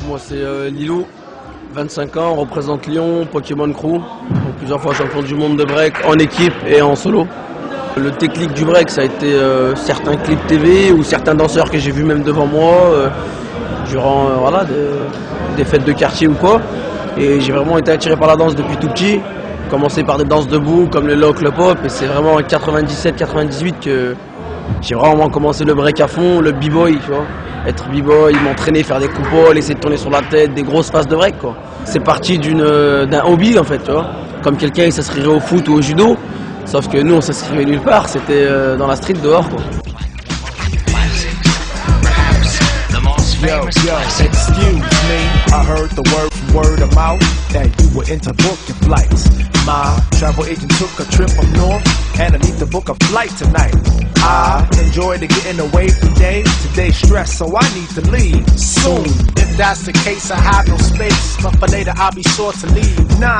Moi c'est Lilou, 25 ans, on représente Lyon, Pokémon Crew, donc plusieurs fois champion du monde de break en équipe et en solo. Le déclic du break, ça a été certains clips TV ou certains danseurs que j'ai vus même devant moi durant voilà, des fêtes de quartier ou quoi. Et j'ai vraiment été attiré par la danse depuis tout petit. Commencé par des danses debout comme le lock, le pop, et c'est vraiment en 97-98 que j'ai vraiment commencé le break à fond, le b-boy, tu vois. Être b-boy, m'entraîner, faire des coupoles, essayer de tourner sur la tête, des grosses phases de break, quoi. C'est parti d'un hobby en fait, tu vois. Comme quelqu'un il s'inscrirait au foot ou au judo, sauf que nous on s'inscrivait nulle part, c'était dans la street dehors, quoi. Yo, excuse me, I heard the word from word of mouth that you were into booking flights. My travel agent took a trip up north and I need to book a flight tonight. I enjoyed the getting away from day to day stress, so I need to leave soon. If that's the case, I have no space, but for later I'll be sure to leave. Nah,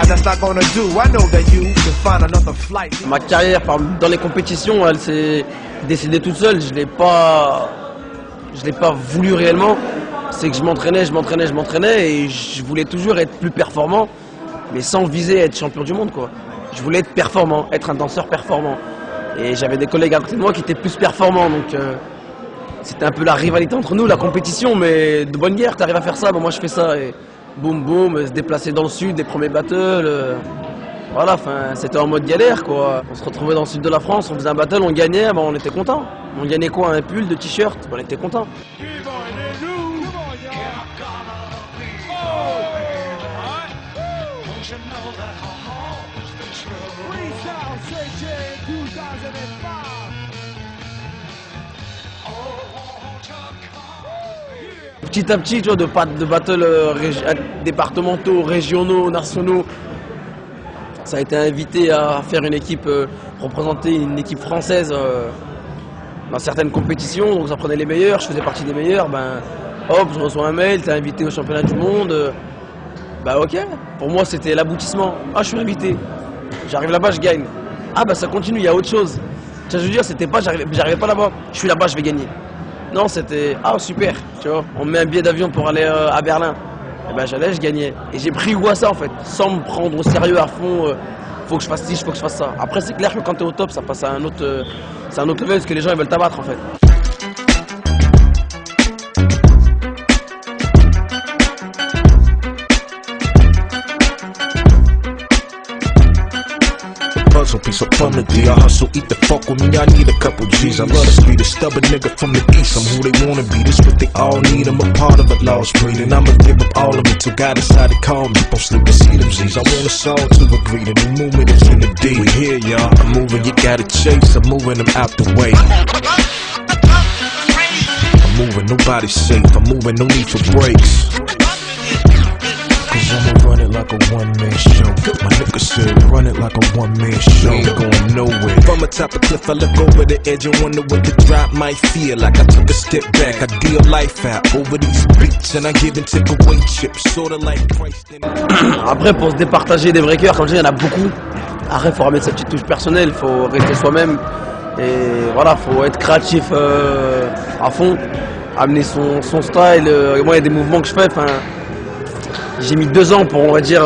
that's not gonna do. I know that you can find another flight. Ma carrière dans les compétitions, elle s'est décidée toute seule. Je l'ai pas voulu réellement. C'est que je m'entraînais et je voulais toujours être plus performant, mais sans viser à être champion du monde, quoi. Je voulais être performant, être un danseur performant. Et j'avais des collègues à côté de moi qui étaient plus performants, donc c'était un peu la rivalité entre nous, la compétition, mais de bonne guerre, t'arrives à faire ça, bon, moi je fais ça, et boum boum, se déplacer dans le sud, des premiers battles, voilà, enfin c'était en mode galère, quoi. On se retrouvait dans le sud de la France, on faisait un battle, on gagnait, bon, on était content. On gagnait quoi, un pull, de t-shirt, on était content. Petit à petit, tu vois, de battles départementaux, régionaux, nationaux, ça a été invité à faire une équipe, représenter une équipe française dans certaines compétitions, donc ça prenait les meilleurs, je faisais partie des meilleurs, ben hop, je reçois un mail, t'es invité au championnat du monde, bah ok, pour moi c'était l'aboutissement, ah je suis invité, j'arrive là-bas, je gagne, ah bah ça continue, il y a autre chose, tu vois, je veux dire, c'était pas, j'arrivais pas là-bas, je suis là-bas, je vais gagner, non c'était, ah super, tu vois, on me met un billet d'avion pour aller à Berlin, et ben j'allais, je gagnais, et j'ai pris goût à ça en fait, sans me prendre au sérieux à fond, faut que je fasse ci, faut que je fasse ça. Après c'est clair que quand t'es au top, ça passe à un autre level parce que les gens ils veulent t'abattre en fait. Puzzle piece up on the D. I hustle, eat the fuck with me. I need a couple G's. I love to be the stubborn nigga from the east. I'm who they wanna be. This what they all need. I'm a part of a lost breed, and I'ma give up all of it till God decided to call me. Supposed to see them Z's. I want us all to agree. The new movement is in the D. We here, y'all. I'm moving, you gotta chase. I'm moving them out the way. I'm moving, nobody's safe. I'm moving, no need for breaks. Cause I'ma run it like a one-man show. My nigga said run it like a one-man show. Ain't going nowhere. From atop a cliff I look over the edge and wonder what the drop might feel like. I took a step back, I deal life out over these beats and I give and take away chips, sorta like Christ. Après pour se départager des breakers, comme je dis, il y en a beaucoup. Après faut remettre sa petite touche personnelle, faut rester soi-même. Et voilà, faut être créatif à fond, amener son style. Moi il y a des mouvements que je fais, enfin. J'ai mis 2 ans pour, on va dire,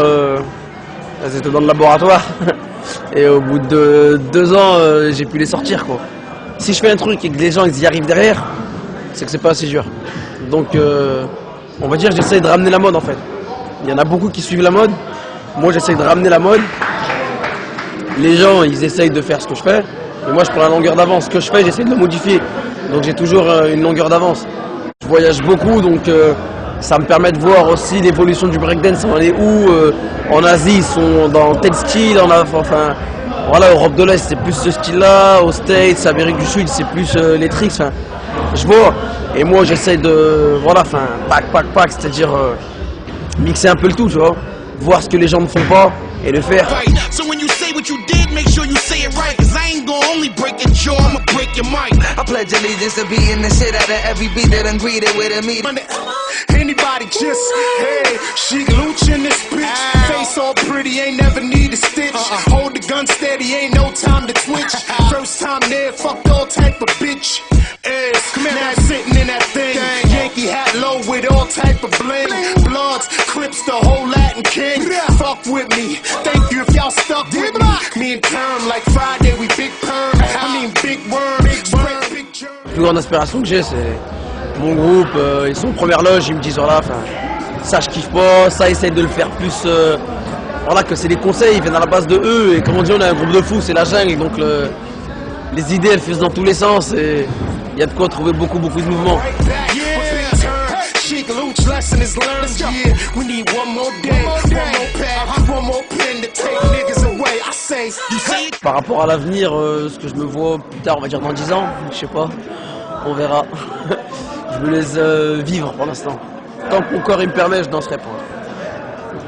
c'était dans le laboratoire, et au bout de 2 ans, j'ai pu les sortir, quoi. Si je fais un truc et que les gens ils y arrivent derrière, c'est que c'est pas assez dur. Donc, on va dire, j'essaie de ramener la mode, en fait. Il y en a beaucoup qui suivent la mode, moi j'essaie de ramener la mode. Les gens, ils essayent de faire ce que je fais, mais moi je prends la longueur d'avance. Ce que je fais, j'essaie de le modifier, donc j'ai toujours une longueur d'avance. Je voyage beaucoup, donc... ça me permet de voir aussi l'évolution du breakdance, on est où, en Asie ils sont dans tel style, enfin voilà, Europe de l'Est c'est plus ce style-là, aux States, Amérique du Sud c'est plus les tricks, enfin je vois, et moi j'essaie de, voilà, enfin pack, c'est-à-dire mixer un peu le tout, tu vois, voir ce que les gens ne font pas et le faire. make sure you say it right, cause I ain't gonna only break your jaw, I'ma break your mic. I pledge allegiance to beating the shit out of every beat that I'm greeted with a meeting. Anybody just, hey, she Luch in this bitch. Face all pretty, ain't never need a stitch. Hold the gun steady, ain't no time to twitch. First time there, fucked all type of bitch. Ass, now sitting in that thing. Yankee hat low with all type of bling. Bloods, Crips, the whole Latin king. Fuck with me, thank you if y'all stuck with me. Me and Term, like Friday, we big perm. I mean big worm, big spread, big germ. La plus grande inspiration que j'ai, c'est mon groupe, ils sont en première loge, ils me disent voilà, ça je kiffe pas, ça essaye de le faire plus, voilà, que c'est des conseils, ils viennent à la base de eux, et comme on dit, on est un groupe de fous, c'est la jungle, donc les idées elles fusent dans tous les sens, et il y a de quoi trouver beaucoup de mouvements. Par rapport à l'avenir, ce que je me vois plus tard, on va dire dans 10 ans, je sais pas, on verra. Je me laisse vivre pour l'instant. Tant que mon corps il me permet, je danserai pas.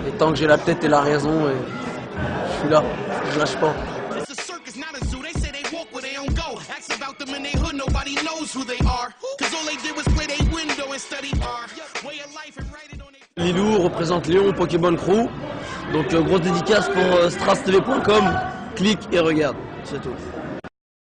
Et tant que j'ai la tête et la raison, je suis là, je lâche pas. Lilou représente Lyon Pokémon Crew. Donc grosse dédicace pour stras-tv.com. Clique et regarde, c'est tout.